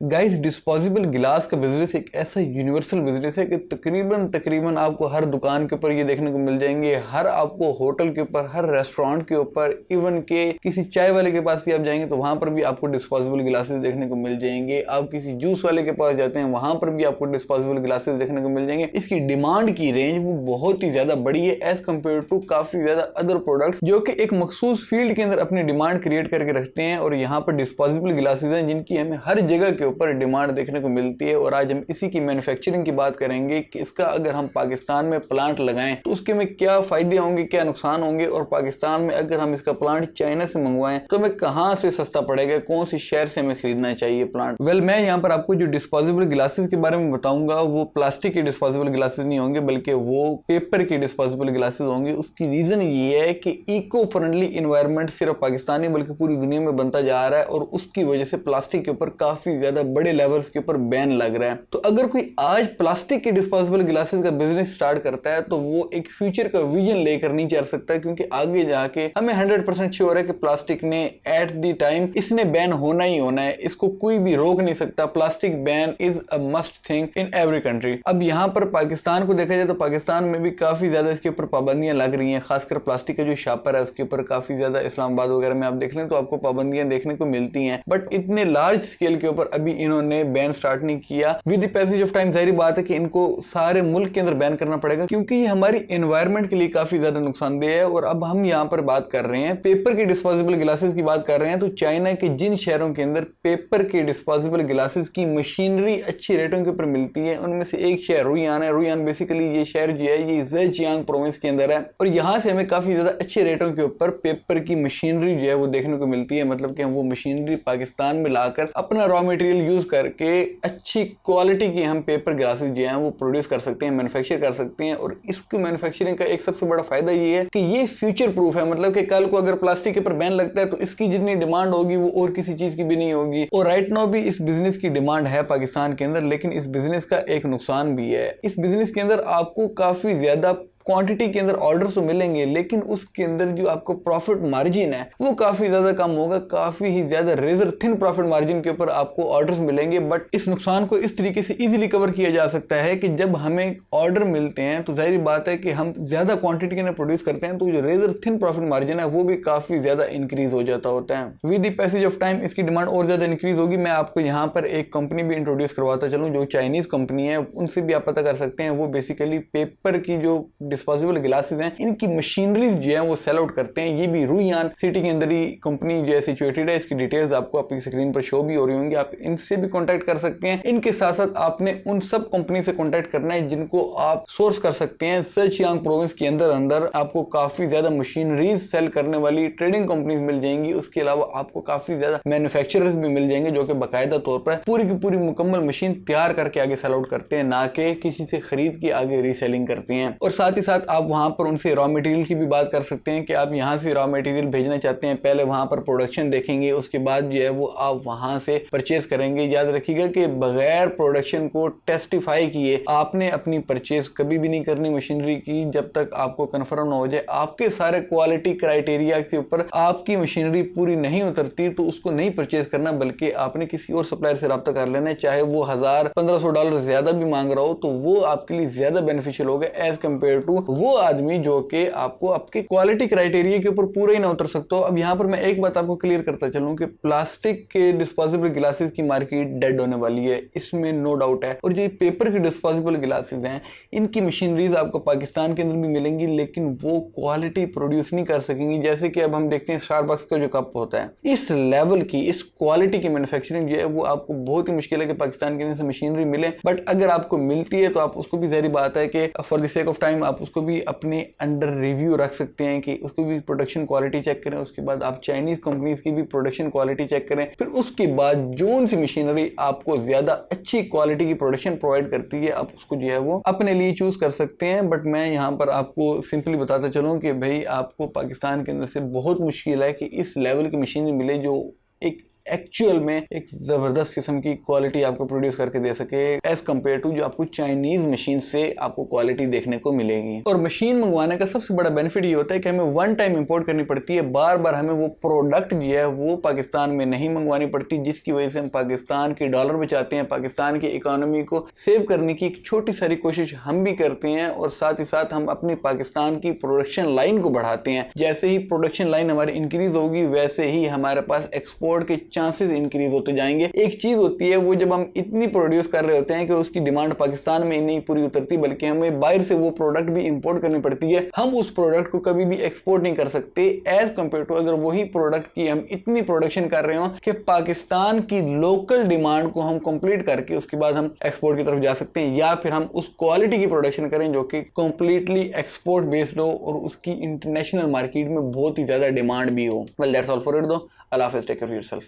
Guys, disposable गिलास का business एक ऐसा यूनिवर्सल बिजनेस है कि तकरीबन आपको हर दुकान के ऊपर ये देखने को मिल जाएंगे, हर आपको होटल के ऊपर, हर रेस्टोरेंट के ऊपर, इवन के किसी चाय वाले के पास भी आप जाएंगे तो वहां पर भी आपको डिस्पोजेबल गिलासेस देखने को मिल जाएंगे। आप किसी जूस वाले के पास जाते हैं वहां पर भी आपको डिस्पोजेबल गिलासेस देखने को मिल जाएंगे। इसकी डिमांड की रेंज वो बहुत ही ज्यादा बड़ी है एज कम्पेयर टू काफी ज्यादा अदर प्रोडक्ट्स जो कि एक मखसूस फील्ड के अंदर अपनी डिमांड क्रिएट करके रखते हैं। और यहाँ पर डिस्पोजेबल गिलासेस हैं जिनकी हमें हर जगह के ऊपर डिमांड देखने को मिलती है। और आज हम इसी की मैन्युफैक्चरिंग की बात करेंगे कि इसका अगर हम पाकिस्तान में प्लांट लगाएं तो उसके में क्या फायदे होंगे, क्या नुकसान होंगे, और पाकिस्तान में अगर हम इसका प्लांट चाइना से मंगवाएं तो हमें कहां से सस्ता पड़ेगा, कौन सी शहर से हमें खरीदना चाहिए प्लांट। मैं यहाँ पर आपको जो डिस्पोजेबल गिलासेस के बारे में बताऊंगा वो प्लास्टिक के डिस्पोजेबल गिलासेस नहीं होंगे बल्कि वो पेपर के डिस्पोजेबल गिलासेस होंगे। उसकी रीजन ये है कि इको फ्रेंडली इन्वायरमेंट सिर्फ पाकिस्तान नहीं बल्कि पूरी दुनिया में बनता जा रहा है और उसकी वजह से प्लास्टिक के ऊपर काफी ज्यादा बड़े लेवल्स के ऊपर बैन लग रहा है। तो अगर कोई आज प्लास्टिक के डिस्पोजेबल गिलासेस का बिजनेस स्टार्ट करता है तो वो एक फ्यूचर का विजन लेकर नहीं चल सकता, क्योंकि आगे जाके हमें 100% श्योर है कि प्लास्टिक ने एट द टाइम इसने बैन होना ही होना है, इसको कोई भी रोक नहीं सकता। Plastic ban is a must thing in every country. अब यहाँ पर पाकिस्तान को देखा जाए तो पाकिस्तान में भी काफी ज्यादा इसके ऊपर पाबंदियां लग रही हैं, खासकर प्लास्टिक का जो शापर है उसके ऊपर काफी ज्यादा इस्लामाबाद वगैरह में आप देख लें तो आपको पाबंदियां देखने को मिलती हैं। बट इतने लार्ज स्केल के ऊपर अभी इन्होंने बैन स्टार्ट नहीं किया। With the passage of time जाहिर बात है कि इनको सारे मुल्क के अंदर बैन करना पड़ेगा, क्योंकि ये हमारी एनवायरनमेंट के लिए काफी ज्यादा नुकसानदेह है। और अब हम यहाँ पर बात कर रहे हैं पेपर के डिस्पोजेबल गिलासेस की बात कर रहे हैं, तो चाइना के जिन शहरों के अंदर पेपर के डिस्पोजेबल गिलासेस की मशीनरी अच्छी रेटों के ऊपर मिलती है उनमें से एक शहर रुयान है। रुयान बेसिकली ये शहर जो है ये ज़ेजियांग प्रोविंस के अंदर है और यहाँ से हमें काफी ज्यादा अच्छे रेटों के ऊपर पेपर की मशीनरी जो है वो देखने को मिलती है। मतलब कि हम वो मशीनरी पाकिस्तान में लाकर अपना रॉ मटेरियल यूज करके अच्छी क्वालिटी की हम पेपर ग्लासेस जो हैं वो प्रोड्यूस कर सकते हैं, मैन्युफैक्चर कर सकते हैं। और इसकी मैन्युफैक्चरिंग का एक सबसे बड़ा फायदा ये है कि ये फ्यूचर प्रूफ है। मतलब कि कल को अगर प्लास्टिक के ऊपर बैन लगता है तो इसकी जितनी डिमांड होगी वो और किसी चीज की भी नहीं होगी। और राइट नाउ भी इस बिजनेस की डिमांड है पाकिस्तान के अंदर, लेकिन इस बिजनेस का एक नुकसान भी है। इस बिजनेस के अंदर आपको काफी ज्यादा क्वांटिटी के अंदर ऑर्डर्स तो मिलेंगे, लेकिन उसके अंदर जो आपको प्रॉफिट मार्जिन है वो काफी ज्यादा कम होगा, काफी ही ज्यादा रेजर थिन प्रॉफिट मार्जिन के ऊपर आपको ऑर्डर्स मिलेंगे। बट इस नुकसान को इस तरीके से इजीली कवर किया जा सकता है कि जब हमें ऑर्डर मिलते हैं तो जाहिर बात है कि हम ज्यादा क्वांटिटी के अंदर प्रोड्यूस करते हैं तो जो रेजर थिन प्रॉफिट मार्जिन है वो भी काफी ज्यादा इंक्रीज हो जाता होता है। With the passage of time इसकी डिमांड और ज्यादा इंक्रीज होगी। मैं आपको यहाँ पर एक कंपनी भी इंट्रोड्यूस करवाता चलूँ जो चाइनीज कंपनी है, उनसे भी आप पता कर सकते हैं। वो बेसिकली पेपर की जो डिस्पोजेबल गिलासेस हैं इनकी मशीनरीज जो है वो सेल आउट करते हैं। ये भी रुयान सिटी के अंदर ही कंपनी जो है सिचुएटेड है। इसकी डिटेल्स आपको आपकी स्क्रीन पर शो भी हो रही होंगी, आप इनसे भी कांटेक्ट कर सकते हैं। इनके साथ साथ आपने उन सब कंपनी से कांटेक्ट करना है जिनको आप सोर्स कर सकते हैं। ज़ेजियांग प्रोविंस के अंदर आपको काफी ज्यादा मशीनरीज सेल करने वाली ट्रेडिंग कंपनीज मिल जाएंगी। उसके अलावा आपको काफी ज्यादा मैन्युफैक्चरर्स भी मिल जाएंगे जो कि बाकायदा तौर पर पूरी की पूरी मुकम्मल मशीन तैयार करके आगे सेल आउट करते हैं, ना कि किसी से खरीद के आगे रीसेलिंग करते हैं। और साथ ही साथ आप वहां पर उनसे रॉ मटेरियल की भी बात कर सकते हैं कि आप यहां से रॉ मटेरियल भेजना चाहते हैं, पहले वहां पर प्रोडक्शन देखेंगे, उसके बाद जो है वो आप वहां से परचेज करेंगे। याद रखिएगा कि बगैर प्रोडक्शन को टेस्टिफाई किए आपने अपनी परचेज कभी भी नहीं करनी मशीनरी की जब तक आपको कंफर्म ना हो जाए आपके सारे क्वालिटी क्राइटेरिया के ऊपर आपकी मशीनरी पूरी नहीं उतरती तो उसको नहीं परचेज करना, बल्कि आपने किसी और सप्लायर से रब्ता कर लेना है। चाहे वो $1000-1500 ज्यादा भी मांग रहा हो तो वो आपके लिए ज्यादा बेनिफिशियल होगा एज कम्पेयर टू वो आदमी जो कि आपको आपके क्वालिटी क्राइटेरिया के ऊपर पूरा ही ना उतर सकता हो। अब यहाँ पर मैं एक बात आपको क्लियर करता चलूं कि प्लास्टिक के डिस्पोजेबल गिलासेस की मार्केट डेड होने वाली है, इसमें नो डाउट है। और जो पेपर के डिस्पोजेबल गिलासेस हैं इनकी मशीनरीज आपको पाकिस्तान के अंदर भी मिलेंगी, लेकिन वो क्वालिटी प्रोड्यूस नहीं कर सकेंगी। जैसे कि अब हम देखते हैं स्टारबक्स का जो कप होता है, इस लेवल की इस क्वालिटी की मैन्युफैक्चरिंग जो है वो आपको बहुत ही मुश्किल है कि पाकिस्तान के अंदर से मशीनरी मिले। बट अगर आपको मिलती है तो आप उसको भी जाहिर बात है कि for the sake of time आप उसको भी अपने अंडर रिव्यू रख सकते हैं कि उसको भी प्रोडक्शन क्वालिटी चेक करें। उसके बाद आप चाइनीज कंपनीज की भी प्रोडक्शन क्वालिटी चेक करें। फिर उसके बाद जोन सी मशीनरी आपको ज्यादा अच्छी क्वालिटी की प्रोडक्शन प्रोवाइड करती है आप उसको जो है वो अपने लिए चूज कर सकते हैं। बट मैं यहाँ पर आपको सिंपली बताता चलूँ कि भाई आपको पाकिस्तान के अंदर से बहुत मुश्किल है कि इस लेवल की मशीनरी मिले जो एक एक्चुअल में एक जबरदस्त किस्म की क्वालिटी आपको प्रोड्यूस करके दे सके एज कम्पेयर टू जो आपको चाइनीज मशीन से आपको क्वालिटी देखने को मिलेगी। और मशीन मंगवाने का सबसे बड़ा बेनिफिट ये होता है कि हमें वन टाइम इंपोर्ट करनी पड़ती है, बार बार हमें वो प्रोडक्ट जो है वो पाकिस्तान में नहीं मंगवानी पड़ती, जिसकी वजह से हम पाकिस्तान के डॉलर बचाते हैं, पाकिस्तान की इकोनॉमी को सेव करने की एक छोटी सारी कोशिश हम भी करते हैं, और साथ ही साथ हम अपनी पाकिस्तान की प्रोडक्शन लाइन को बढ़ाते हैं। जैसे ही प्रोडक्शन लाइन हमारी इंक्रीज होगी वैसे ही हमारे पास एक्सपोर्ट के चांसेस इंक्रीज होते जाएंगे। एक चीज होती है वो जब हम इतनी प्रोड्यूस कर रहे होते हैं कि उसकी डिमांड पाकिस्तान में नहीं पूरी उतरती, बल्कि हमें बाहर से वो प्रोडक्ट भी इंपोर्ट करनी पड़ती है, हम उस प्रोडक्ट को कभी भी एक्सपोर्ट नहीं कर सकते एज कंपेयर टू अगर वही प्रोडक्ट की हम इतनी प्रोडक्शन कर रहे हो कि पाकिस्तान की लोकल डिमांड को हम कंप्लीट करके उसके बाद हम एक्सपोर्ट की तरफ जा सकते हैं, या फिर हम उस क्वालिटी की प्रोडक्शन करें जो कि कंप्लीटली एक्सपोर्ट बेस्ड हो और उसकी इंटरनेशनल मार्केट में बहुत ही ज्यादा डिमांड भी हो। Well that's all for it दो। अल्लाह हाफिज़, टेक केयर ऑफ योरसेल्फ।